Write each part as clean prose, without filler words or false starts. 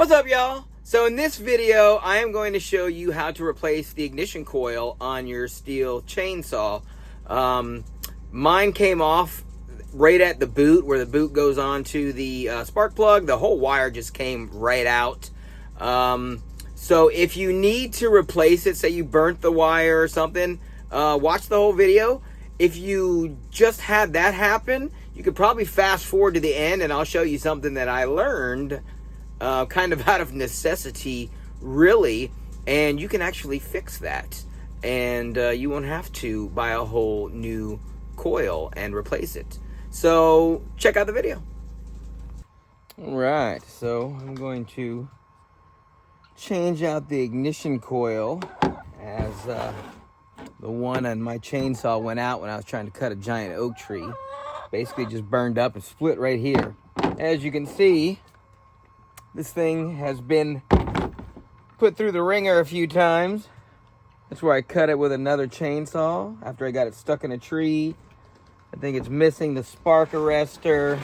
What's up, y'all? So in this video, I am going to show you how to replace the ignition coil on your Stihl chainsaw. Mine came off right at the boot, where the boot goes on to the spark plug. The whole wire just came right out. So if you need to replace it, say you burnt the wire or something, watch the whole video. If you just had that happen, you could probably fast forward to the end and I'll show you something that I learned kind of out of necessity, really, and you can actually fix that. And you won't have to buy a whole new coil and replace it. So check out the video. Alright, so I'm going to change out the ignition coil, as the one on my chainsaw went out when I was trying to cut a giant oak tree. Basically just burned up and split right here. As you can see, this thing has been put through the ringer a few times. That's where I cut it with another chainsaw after I got it stuck in a tree. I think it's missing the spark arrestor,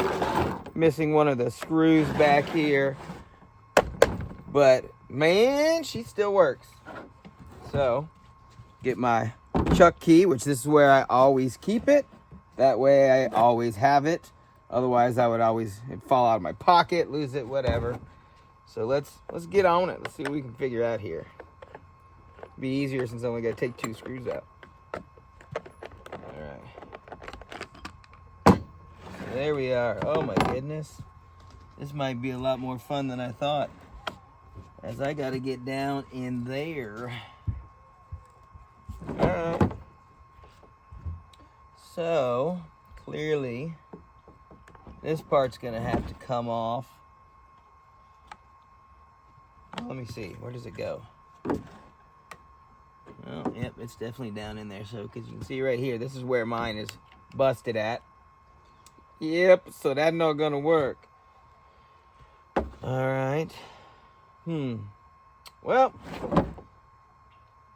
missing one of the screws back here. But man, she still works. So, get my chuck key, which this is where I always keep it. That way I always have it. Otherwise I would always fall out of my pocket, lose it, whatever. So let's get on it. Let's see what we can figure out here. Be easier since I only got to take 2 screws out. Alright. There we are. Oh my goodness. This might be a lot more fun than I thought, as I got to get down in there. Alright. So, clearly, this part's going to have to come off. Let me see. Where does it go? Oh, yep, it's definitely down in there. So, because you can see right here, this is where mine is busted at. Yep, so that's not going to work. Alright. Well,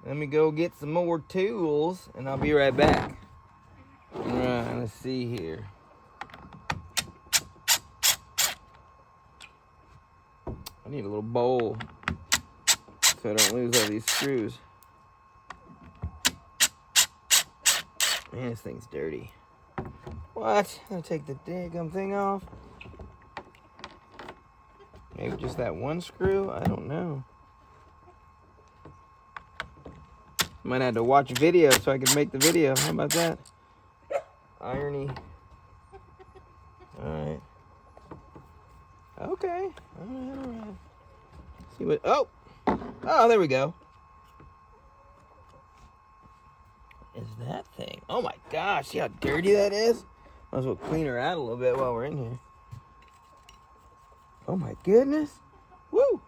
let me go get some more tools, and I'll be right back. Alright, let's see here. I need a little bowl so I don't lose all these screws. Man, this thing's dirty. What? I'm gonna take the daggum thing off. Maybe just that one screw? I don't know. Might have to watch a video so I can make the video. How about that? Irony. Alright. Okay. Alright. See what. Oh! Oh, there we go. Is that thing? Oh my gosh, see how dirty that is? Might as well clean her out a little bit while we're in here. Oh my goodness. Woo!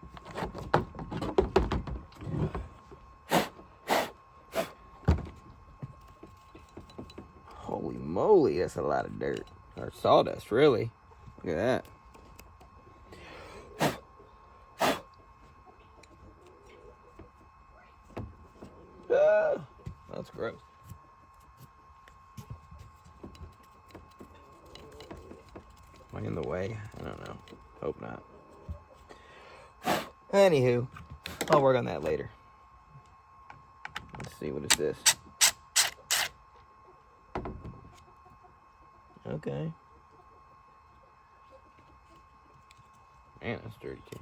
Holy moly, that's a lot of dirt. Or sawdust, really. Look at that. That's gross. Am I in the way? I don't know. Hope not. Anywho, I'll work on that later. Let's see, what is this? Okay. Man, that's dirty too.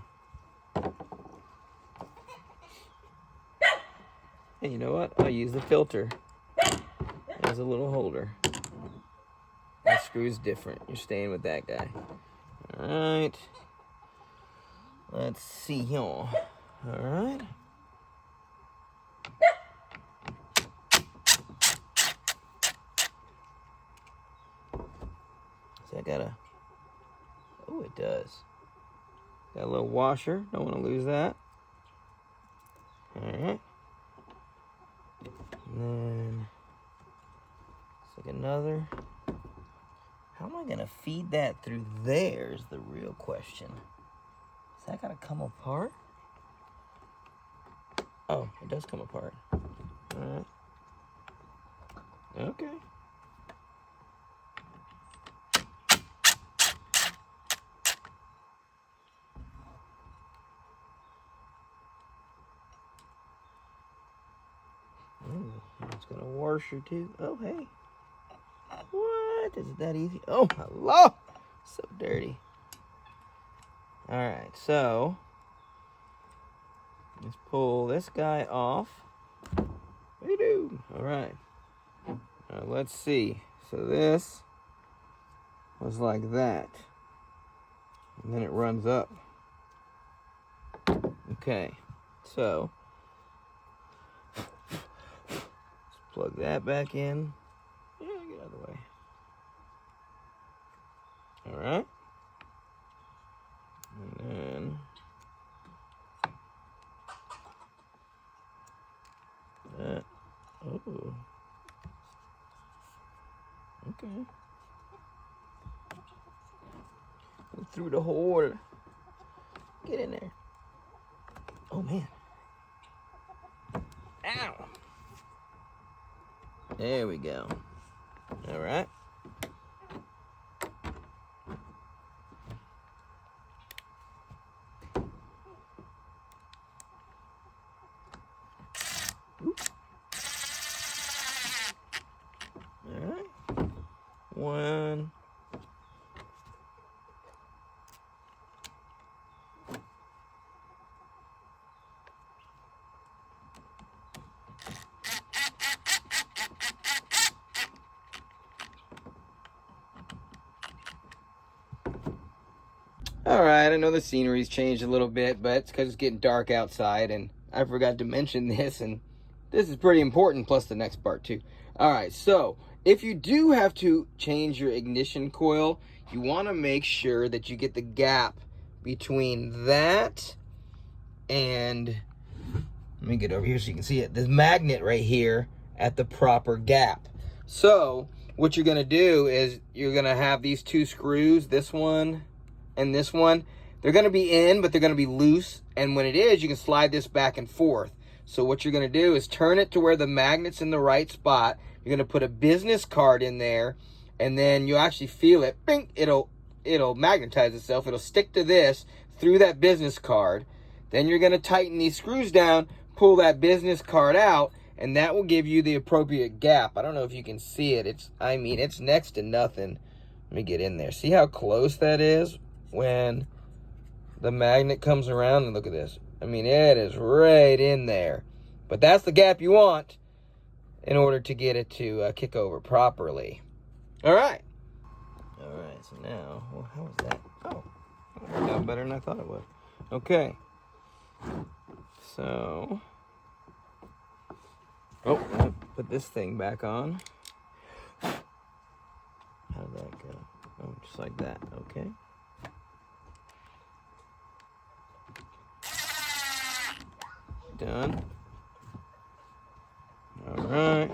Hey, you know what? I'll use the filter as a little holder. That screw's different. You're staying with that guy. Alright. Let's see here. Alright. So I gotta. Oh, it does. Got a little washer. Don't want to lose that. Alright. And then it's like another. How am I gonna feed that through there is the real question. Is that gotta come apart? Oh, it does come apart. Alright. Okay. got a washer too. Oh, hey. What? Is it that easy? Oh, hello. So dirty. All right, so let's pull this guy off. What do you do? All right. Let's see. So this was like that. And then it runs up. Okay. So let's plug that back in. Yeah, get out of the way. All right. And then that. Oh. Okay. Go through the hole. Get in there. Oh, man. Ow. There we go. All right. All right. One. All right, I know the scenery's changed a little bit, but it's because it's getting dark outside, and I forgot to mention this, and this is pretty important, plus the next part too. All right, so if you do have to change your ignition coil, you want to make sure that you get the gap between that and, let me get over here so you can see it, this magnet right here at the proper gap. So what you're going to do is you're going to have these two screws, this one and this one. They're going to be in, but they're going to be loose, and when it is, you can slide this back and forth. So what you're going to do is turn it to where the magnet's in the right spot. You're going to put a business card in there, and then you actually feel it. Bing, it'll magnetize itself. It'll stick to this through that business card. Then you're going to tighten these screws down, pull that business card out, and that will give you the appropriate gap. I don't know if you can see it. It's next to nothing. Let me get in there. See how close that is when the magnet comes around? And look at this. I mean, it is right in there. But that's the gap you want in order to get it to kick over properly. All right. All right, so now, well, how was that? Oh, it worked out better than I thought it would. Okay. So, I'll put this thing back on. How did that go? Oh, just like that. Okay. Done. All right.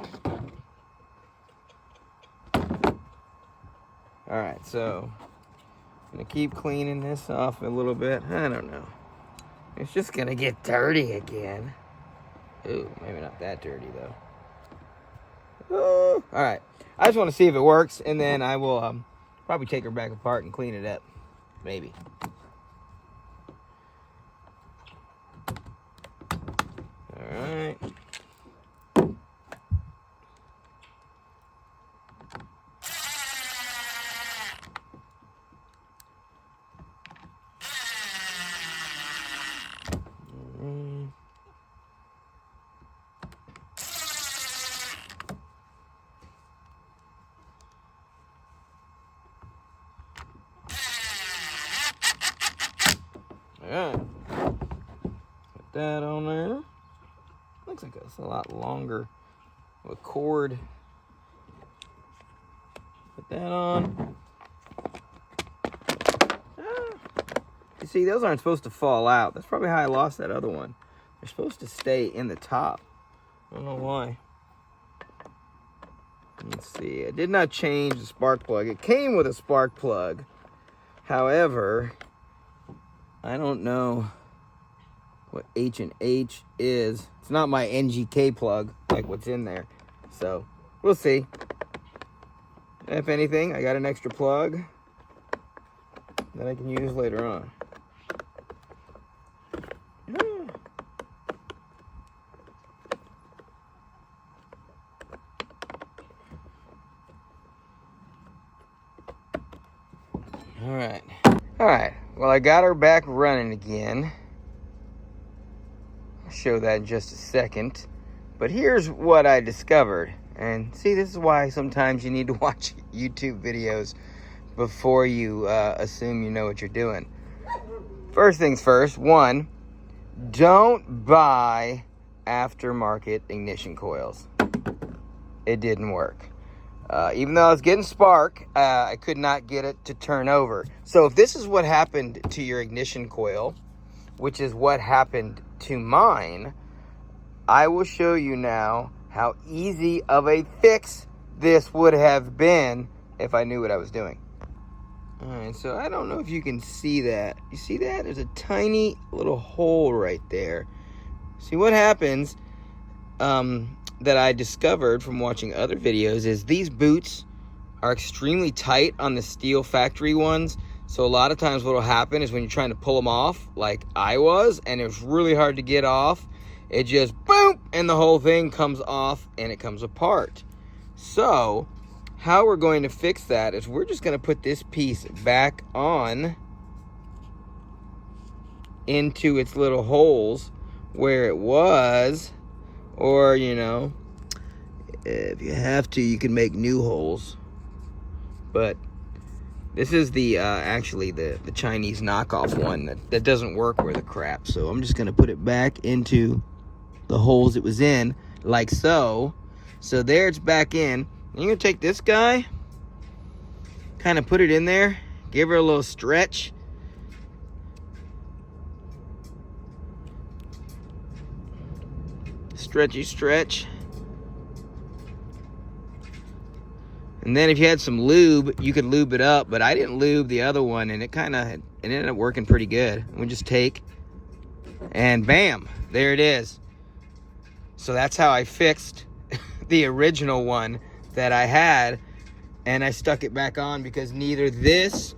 All right, so I'm gonna keep cleaning this off a little bit. I don't know. It's just gonna get dirty again. Ooh, maybe not that dirty though. Oh, all right. I just want to see if it works, and then I will probably take her back apart and clean it up. Maybe. All right. Alright, put that on there. Looks like it's a lot longer of a cord. Put that on. You see, those aren't supposed to fall out. That's probably how I lost that other one. They're supposed to stay in the top. I don't know why. Let's see. I did not change the spark plug. It came with a spark plug. However, I don't know what H&H is. It's not my NGK plug, like what's in there. So, we'll see. If anything, I got an extra plug that I can use later on. I got her back running again. I'll show that in just a second. But here's what I discovered. And see, this is why sometimes you need to watch YouTube videos before you assume you know what you're doing. First things first, one, don't buy aftermarket ignition coils. It didn't work. Even though I was getting spark, I could not get it to turn over. So if this is what happened to your ignition coil, which is what happened to mine, I will show you now how easy of a fix this would have been if I knew what I was doing. All right, so I don't know if you can see that. You see that? There's a tiny little hole right there. See, what happens that I discovered from watching other videos is these boots are extremely tight on the Stihl factory ones. So a lot of times what will happen is when you're trying to pull them off, like I was, and it was really hard to get off, it just boom, and the whole thing comes off and it comes apart. So how we're going to fix that is we're just going to put this piece back on into its little holes where it was, or, you know, if you have to, you can make new holes. But this is the actually the Chinese knockoff one that doesn't work worth a crap. So I'm just going to put it back into the holes it was in, like so. So there, it's back in. And you're going to take this guy, kind of put it in there, give her a little stretch. Stretchy stretch. And then if you had some lube, you could lube it up, but I didn't lube the other one, and it ended up working pretty good. We just take, and bam, there it is. So that's how I fixed the original one that I had, and I stuck it back on because neither this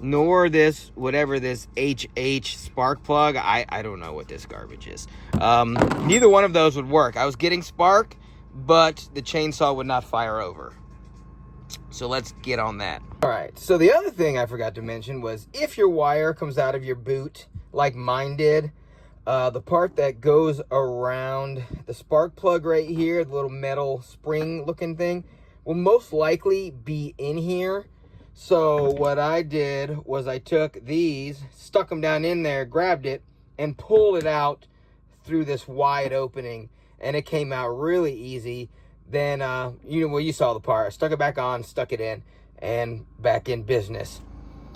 nor this, whatever this HH spark plug, I don't know what this garbage is. Neither one of those would work. I was getting spark, but the chainsaw would not fire over. So let's get on that. All right, so the other thing I forgot to mention was if your wire comes out of your boot, like mine did, the part that goes around the spark plug right here, the little metal spring looking thing, will most likely be in here. So what I did was I took these, stuck them down in there, grabbed it, and pulled it out through this wide opening, and it came out really easy. Then, you saw the part. I stuck it back on, stuck it in, and back in business.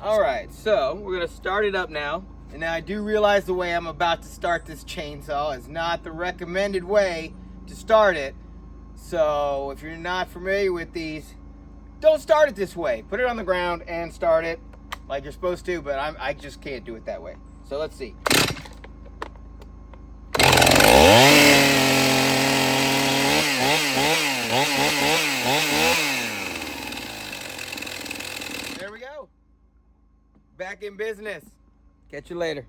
All right, so we're gonna start it up now. And now I do realize the way I'm about to start this chainsaw is not the recommended way to start it. So if you're not familiar with these, don't start it this way. Put it on the ground and start it like you're supposed to, but I just can't do it that way. So let's see. There we go. Back in business. Catch you later.